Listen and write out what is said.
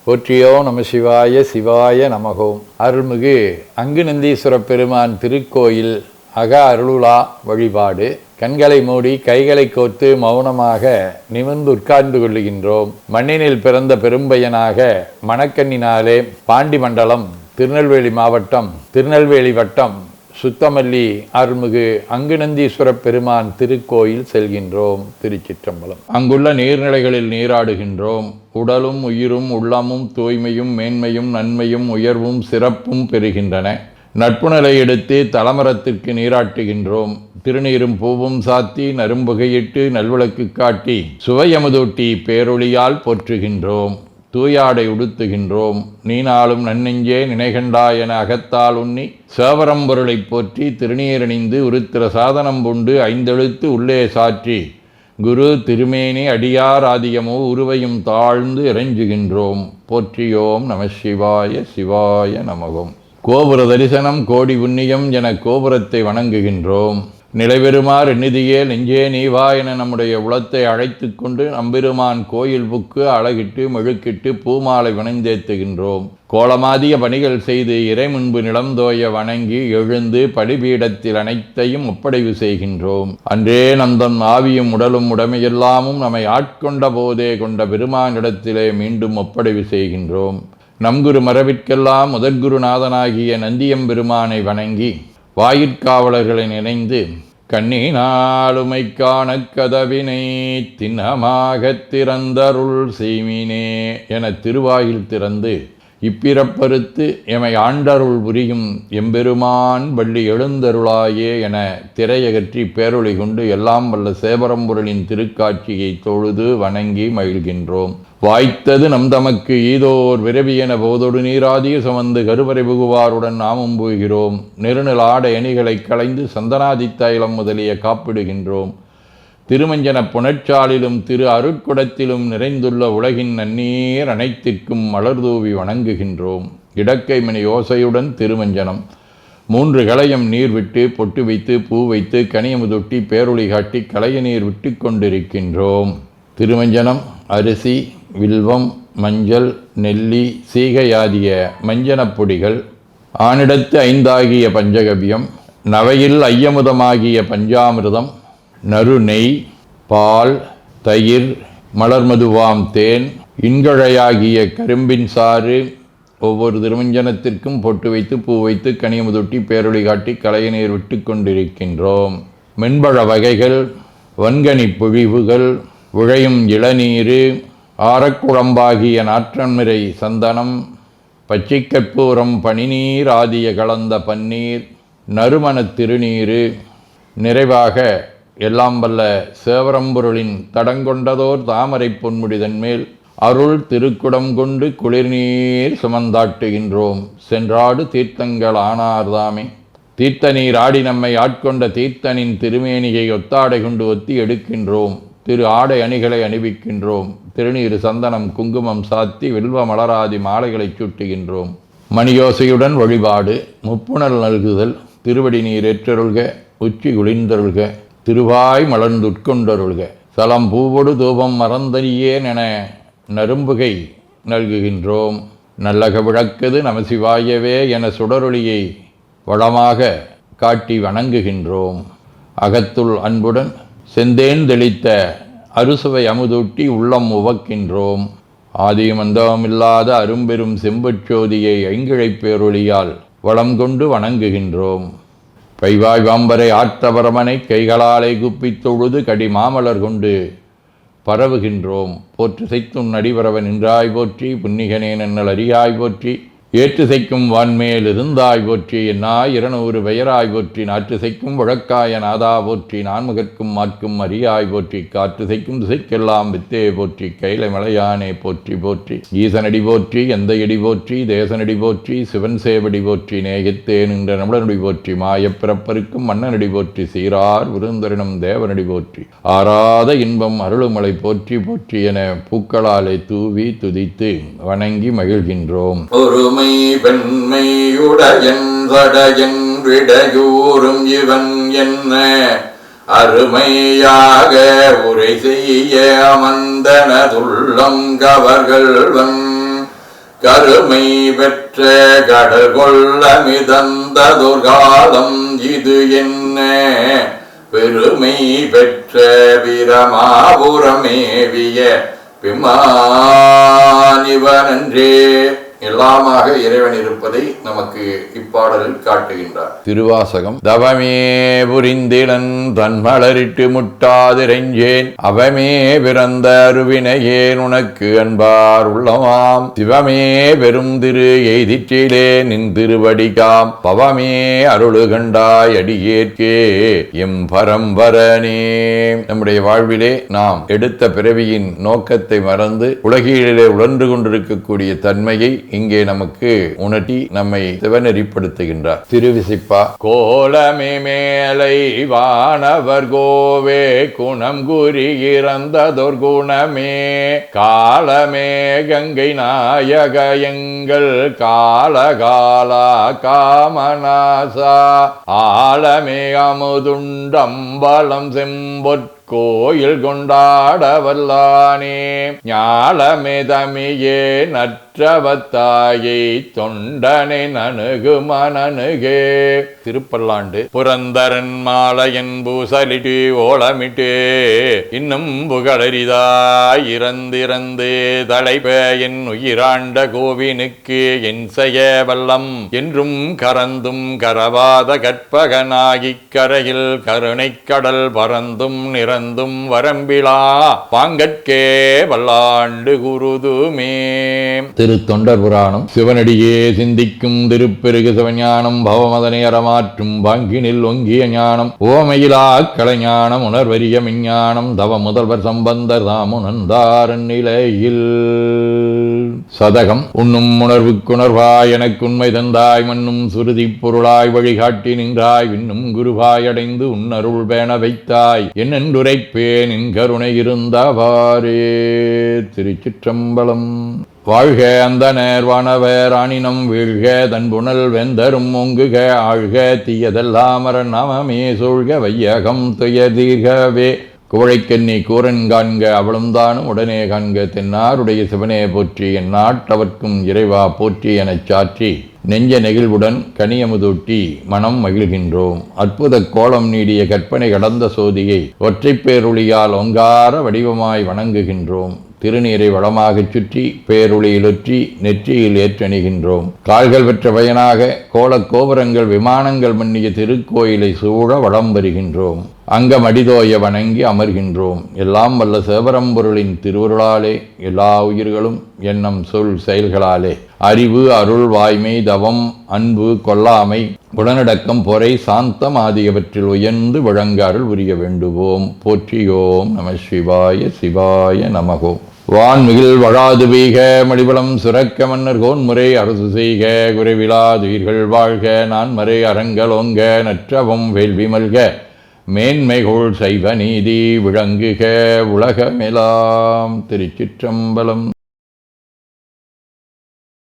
போற்றியோ நம சிவாய சிவாய நமகோம். அருள்மிகு அங்குநந்தீஸ்வர பெருமான் திருக்கோயில் அக அருளுலா வழிபாடு. கண்களை மூடி கைகளை கோர்த்து மௌனமாக நிமிர்ந்து உட்கார்ந்து கொள்ளுகின்றோம். மண்ணினில் பிறந்த பெரும்பையனாக மணக்கண்ணினாலே பாண்டி மண்டலம் திருநெல்வேலி மாவட்டம் திருநெல்வேலி வட்டம் சுத்தமல்லி அருள்மிகு அங்குநந்தீஸ்வர பெருமான் திருக்கோயில் செல்கின்றோம். திருச்சிற்றம்பலம். அங்குள்ள நீர்நிலைகளில் நீராடுகின்றோம். உடலும் உயிரும் உள்ளமும் தூய்மையும் மேன்மையும் நன்மையும் உயர்வும் சிறப்பும் பெறுகின்றன. நட்புணலை எடுத்து தலமரத்திற்கு நீராட்டுகின்றோம். திருநீரும் பூவும் சாத்தி நரும்புகையிட்டு நல்விளக்கு காட்டி சுவையமுதூட்டி பேரொளியால் போற்றுகின்றோம். தூயாடை உடுத்துகின்றோம். நீனாலும் நன்னெஞ்சே நினைகண்டாய் என அகத்தால் உண்ணி சேவரம்பொருளை போற்றி திருநீரணிந்து உருத்திர சாதனம் பூண்டு ஐந்தெழுத்து உள்ளே சாற்றி குரு திருமேனி அடியார் ஆதியமோ உருவையும் தாழ்ந்து இறைஞ்சுகின்றோம். போற்றியோம் நம சிவாய சிவாய நமகோம். கோபுர தரிசனம் கோடி புண்ணியம் என கோபுரத்தை வணங்குகின்றோம். நிலைபெறுமாறு எண்ணிதியே நெஞ்சே நீவா என நம்முடைய உளத்தை அழைத்து கொண்டு நம்பெருமான் கோயில் புக்கு அழகிட்டு மெழுக்கிட்டு பூமாலை வணந்தேத்துகின்றோம். கோலமாதிய பணிகள் செய்து இறை முன்பு நிலந்தோய வணங்கி எழுந்து படிபீடத்தில் அனைத்தையும் ஒப்படைவு செய்கின்றோம். அன்றே நந்தன் ஆவியும் உடலும் உடமையெல்லாமும் நம்மை ஆட்கொண்ட போதே கொண்ட பெருமானிடத்திலே மீண்டும் ஒப்படைவு செய்கின்றோம். நம்குரு மரபிற்கெல்லாம் முதற்குருநாதனாகிய நந்தியம்பெருமானை வணங்கி வாயிற்காவலர்களை நினைந்து கண்ணினாலுமை காண கதவினை திண்ணமாகத் திறந்தருள் செய்மினே என திருவாயில் திறந்து இப்பிறப்பறுத்து எமை ஆண்டருள் புரியும் எம்பெருமான் வள்ளி எழுந்தருளாயே என திரையகற்றி பேரொளி கொண்டு எல்லாம் வல்ல சேவரம்பொருளின் திருக்காட்சியை தொழுது வணங்கி மகிழ்கின்றோம். வாய்த்தது நம் தமக்கு ஈதோர் விரவி என போதொடு நீராதிய சுமந்து கருவறை புகுவாருடன் நாமும் போகிறோம். நெருநில் ஆடை அணிகளை களைந்து சந்தனாதித்தைலம் முதலிய காப்பிடுகின்றோம். திருமஞ்சன புனச்சாலிலும் திரு அருட்குடத்திலும் நிறைந்துள்ள உலகின் நன்னீர் அனைத்திற்கும் மலர்தூவி வணங்குகின்றோம். இடக்கை மணி யோசையுடன் திருமஞ்சனம் 3 களையம் நீர் விட்டு பொட்டு வைத்து பூ வைத்து கனியமுதொட்டி பேரொளி காட்டி களைய நீர் விட்டு கொண்டிருக்கின்றோம். திருமஞ்சனம் அரிசி வில்வம் மஞ்சள் நெல்லி சீகையாதிய மஞ்சனப் பொடிகள், ஆனிடத்து 5 ஆகிய பஞ்சகவ்யம், நவையில் ஐயமுதமாகிய பஞ்சாமிர்தம், நறு நெய், பால், தயிர், மலர்மதுவாம் தேன், இன்கழையாகிய கரும்பின் சாறு, ஒவ்வொரு திருமஞ்சனத்திற்கும் பொட்டு வைத்து பூ வைத்து கனியமுதொட்டி பேரொளி காட்டி களைய நீர் விட்டு கொண்டிருக்கின்றோம். மென்பழ வகைகள், வன்கனி பொழிவுகள், விழையும் இளநீர், ஆரக்குழம்பாகிய நாற்றன்மிரை சந்தனம், பச்சை கற்பூரம், பனிநீர் ஆதிய கலந்த பன்னீர், நறுமணத் திருநீர், நிறைவாக எல்லாம் வல்ல சேவரம்பொருளின் தடங்கொண்டதோர் தாமரை பொன்முடிதன் மேல் அருள் திருக்குடம் கொண்டு குளிர்நீர் சுமந்தாட்டுகின்றோம். சென்றாடு தீர்த்தங்கள் ஆனார்தாமே. தீர்த்த நீர் ஆடி நம்மை ஆட்கொண்ட தீர்த்தனின் திருமேனியை ஒத்தாடை கொண்டு ஒத்தி எடுக்கின்றோம். திரு ஆடை அணிகளை அணிவிக்கின்றோம். திருநீர் சந்தனம் குங்குமம் சாத்தி வில்வ மலராதி மாலைகளை சூட்டுகின்றோம். மணியோசையுடன் வழிபாடு. முப்புணல் நல்குதல். திருவடி நீர் ஏற்றருள்க. உச்சி குளிர்ந்தருள்க. திருவாய் மலர்ந்துட்கொண்டருள்க. சலம் பூவொடு தூபம் மறந்தறியேன் என நரும்புகை நல்குகின்றோம். நல்லக விளக்குது நமசிவாயவே என சுடரொளியை வளமாக காட்டி வணங்குகின்றோம். அகத்துள் அன்புடன் செந்தேன் தெளித்த அறுசுவை அமுதூட்டி உள்ளம் உவக்கின்றோம். ஆதியும் அந்தமில்லாத அரும்பெரும் செம்புச்சோதியை ஐங்கிழைப் பேரொளியால் வளம் கொண்டு வணங்குகின்றோம். கைவாய் வாம்பரை ஆற்றவரமனை கைகளாலே குப்பித் தொழுது கடி மாமலர் கொண்டு பரவுகின்றோம். போற்று செய்தும் நடிவரவன் நின்றாய் போற்றி. புன்னிகனே நன்னல் அறியாய் போற்றி. ஏற்று செய்க்கும் வான்மேல் இருந்தாய் போற்றி. என்னாய் 200 பெயராய் போற்றி. நாற்று செய்க்கும் வழக்காய நாதா போற்றி. நான்முகற்கும் மாற்கும் அறியாய் போற்றி. காற்று செய்க்கும் திசைக்கெல்லாம் வித்தே போற்றி. கைலை மலையானே போற்றி போற்றி. ஈசனடி போற்றி. எந்தையடி போற்றி. தேசனடி போற்றி. சிவன் சேவடி போற்றி. நேயத்தே நின்ற நம்மளனடி போற்றி. மாயப்பிறப்பருக்கும் மன்னனடி போற்றி. சீரார் விருந்தரினம் தேவனடி போற்றி. ஆராத இன்பம் அருளுமலை போற்றி போற்றி என பூக்களாலே தூவி துதித்து வணங்கி மகிழ்கின்றோம். பெண்மையுடையன் சடையன் விடையூறும் இவன் என்ன அருமையாக உரை செய்ய அமர்ந்தனதுள்ளம் கவர்கள்வன் கருமை பெற்ற கடல் கொள்ள மிதந்ததொரு காலம் இது என்ன பெருமை பெற்ற வீரமாபுரமேவிய பிமானிவனன்றே. எல்லாமாக இறைவன் இருப்பதை நமக்கு இப்பாடலில் காட்டுகின்றார். திருவாசகம். தவமே புரிந்திலன் தன்மலரிட்டு முட்டாதிரைஞ்சேன் அவமே பிறந்த அருவினையேன் உனக்கு அன்பார் உள்ளமாம் சிவமே பெரும் திரு எய்திற்றிலே நின் திருவடிகாம் பவமே அருளு கண்டாய் அடியேற்கே எம் பரம்பரனே. நம்முடைய வாழ்விலே நாம் எடுத்த பிறவியின் நோக்கத்தை மறந்து உலகிலே உழன்று கொண்டிருக்கக்கூடிய தன்மையை இங்கே நமக்கு உணர்த்தி நம்மை சிவநெறிப்படுத்துகின்றார். திருவிசிப்பா. கோலமே மேலை வானவர் கோவே குணம் குறி இறந்ததொர் குணமே காலமே கங்கை நாயக எங்கள் காலகாலா காமநாசா ஆலமே அமுதுண்டம்பலம் செம்பொற் கோயில் கொண்டாட வல்லானே ஞாலமே தமியே நற்றவத்தாயை தொண்டனை நணுகு மனனுகே. திருப்பல்லாண்டு. புரந்தரன் மாலையன் பூசலிட்டு ஓலமிட்டு இன்னும் புகழரிதாய் இறந்திறந்து தலைப என் உயிராண்ட கோவினுக்கு என் செய்ய வல்லம் என்றும் கரந்தும் கரவாத கற்பகனாகிக் கரையில் கருணை கடல் பறந்தும் நிறந்தும் வரம்பிலா பாங்கற்கே வல்லாண்டு குருதுமே. திரு தொண்டர் புராணம். சிவனடியே சிந்திக்கும் திருப்பெருகு சிவஞானம் பவமதனை அறமாற்றும் பாங்கினில் ஒங்கிய ஞானம் ஓமையிலா கலைஞானம் உணர்வரிய விஞ்ஞானம் தவ முதல்வர் சம்பந்தர் தாமுணர்ந்தாரன் நிலையில். சதகம். உண்ணும் உணர்வுக்குணர்வாய் எனக்கு உண்மை தந்தாய் மண்ணும் சுருதி பொருளாய் வழிகாட்டி நின்றாய் விண்ணும் குருவாய் அடைந்து உன்னருள் பேண வைத்தாய் என்னென்றுரைப்பேன் என் கருணை இருந்தவாறே. திருச்சிற்றம்பலம். வாழ்க அந்த நேர்வானவர் ஆணினம் வீழ்க தன்புணல் வெந்தரும் ஒங்குக ஆழ்க தீயதெல்லாம் நாமமே சூழ்க வையகம் துயதீர்கவே. குவழைக்கண்ணி கூரன் காண்க அவளும் தானும் உடனே காண்க தென்னாருடைய சிவனே போற்றி என் நாட்டவர்க்கும் இறைவா போற்றி எனச் சாற்றி நெஞ்ச நெகிழ்வுடன் கனியமுதூட்டி மனம் மகிழ்கின்றோம். அற்புத கோலம் நீடிய கற்பனை கடந்த சோதியை ஒற்றைப் பேருளியால் ஒங்கார வடிவமாய் வணங்குகின்றோம். திருநீரை வளமாகச் சுற்றி பேருளியிலொற்றி நெற்றியில் ஏற்றணிகின்றோம். கால்கள் பெற்ற பயனாக கோலக் கோபுரங்கள் விமானங்கள் மன்னிய திருக்கோயிலை சூழ வளம் வருகின்றோம். அங்கம் அடிதோய வணங்கி அமர்கின்றோம். எல்லாம் வல்ல சிவபரம்பொருளின் திருவருளாலே எல்லா உயிர்களும் எண்ணம் சொல் செயல்களாலே அறிவு அருள் வாய்மை தவம் அன்பு கொல்லாமை உடனடக்கம் பொறை சாந்தம் ஆகியவற்றில் உயர்ந்து விளங்க அருள் புரிய வேண்டுவோம். போற்றியோம் நம சிவாய சிவாய நமகோம். வான்மிகில் வழாது வீக மடிவளம் சுரக்க மன்னர் கோன்முறை அரசு செய்க குறைவிலாதுயிர்கள் வாழ்க நான்மறை அறங்கலோங்க நற்றவம் வேள்வி மல்க மேன்மைகோள் சைவ நீதி விளங்குக உலகமெலாம். திருச்சிற்றம்பலம்.